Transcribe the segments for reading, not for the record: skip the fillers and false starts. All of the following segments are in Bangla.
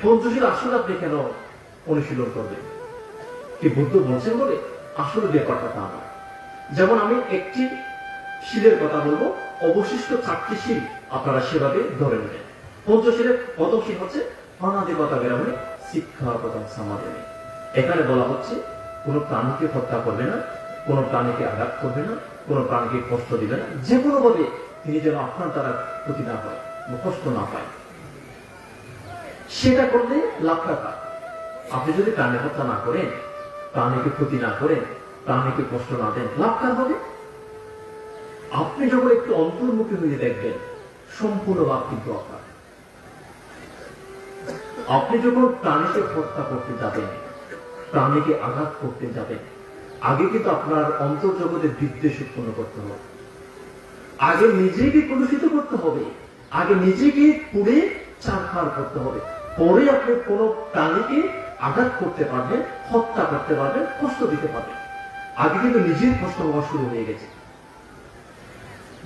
পঞ্চশীল আসলে আপনি কেন অনুশীলন করবেন? কি বুদ্ধ বলছেন বলে? আসলে ব্যাপারটা তা নয়। যেমন আমি একটি শীলের কথা বলবো, অবশিষ্ট 4টি শীল আপনারা সেভাবে ধরে নেবেন। পঞ্চশীলের প্রথম শীল হচ্ছে অনাদিকতা বিরামে শিক্ষাপদম সমাধানে। এখানে বলা হচ্ছে কোনো প্রাণীকে হত্যা করবে না, কোনো প্রাণীকে আঘাত করবে না, কোনো প্রাণীকে কষ্ট দিবে না, যে কোনো ভাবে তিনি যেন আপনার দ্বারা ক্ষতি না হয়, কষ্ট না পায়। সেটা করলে লাভ টাকা। আপনি যদি প্রাণী হত্যা না করেন, প্রাণীকে ক্ষতি না করেন, প্রাণীকে কষ্ট না দেন, লাভ কার হবে? আপনি যখন একটু অন্তর্মুখী হয়ে দেখবেন, সম্পূর্ণ লাভ কিন্তু আপনার। আপনি যখন প্রাণীকে হত্যা করতে যাবেন, প্রাণীকে আঘাত করতে যাবেন, আগে কিন্তু আপনার অন্তর্জগতের বিদ্বেষ উৎপন্ন করতে হবে, আগে নিজেকে কলুষিত করতে হবে, আগে নিজেকে পুড়ে চারখার করতে হবে, পরে আপনি কোন প্রাণীকে আঘাত করতে পারবেন, হত্যা করতে পারবেন, কষ্ট দিতে পারবেন। আগে কিন্তু নিজের কষ্ট হওয়া শুরু হয়ে গেছে।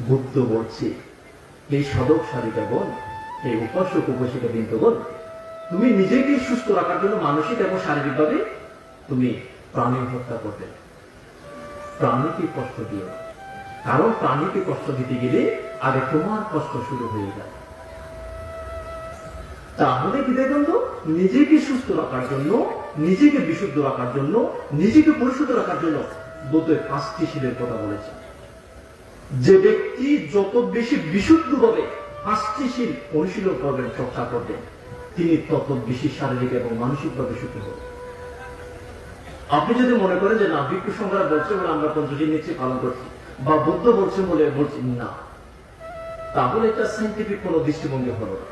বুদ্ধ বলছে, এই সাধক সাধিকাগণ, এই উপাসক উপাসিকা বৃন্দগণ, তুমি নিজেকে সুস্থ রাখার জন্য মানসিক এবং শারীরিকভাবে তুমি প্রাণী হত্যা করবে, প্রাণীকে কষ্ট দিও না। কারণ প্রাণীকে কষ্ট দিতে গেলে আগে তোমার কষ্ট শুরু হয়ে যায়। তাহলে কি দেখুন তো, নিজেকে সুস্থ রাখার জন্য, নিজেকে বিশুদ্ধ রাখার জন্য, নিজেকে পরিশুদ্ধ রাখার জন্য বুদ্ধ 5টি শীলের কথা বলেছে। যে ব্যক্তি যত বেশি বিশুদ্ধ ভাবে 5টি শীল অনুশীলন করবেন, চর্চা করবেন, তিনি তত বেশি শারীরিক এবং মানসিকভাবে সুখী হবেন। আপনি যদি মনে করেন যে না, ভিক্ষু সংখ্যা বলছে বলে আমরা পঞ্চশীল নিচ্ছি, পালন করছি, বা বুদ্ধ বলছেন বলে বলছি না, তাহলে এটা সাইন্টিফিক কোন দৃষ্টিভঙ্গি হলো না।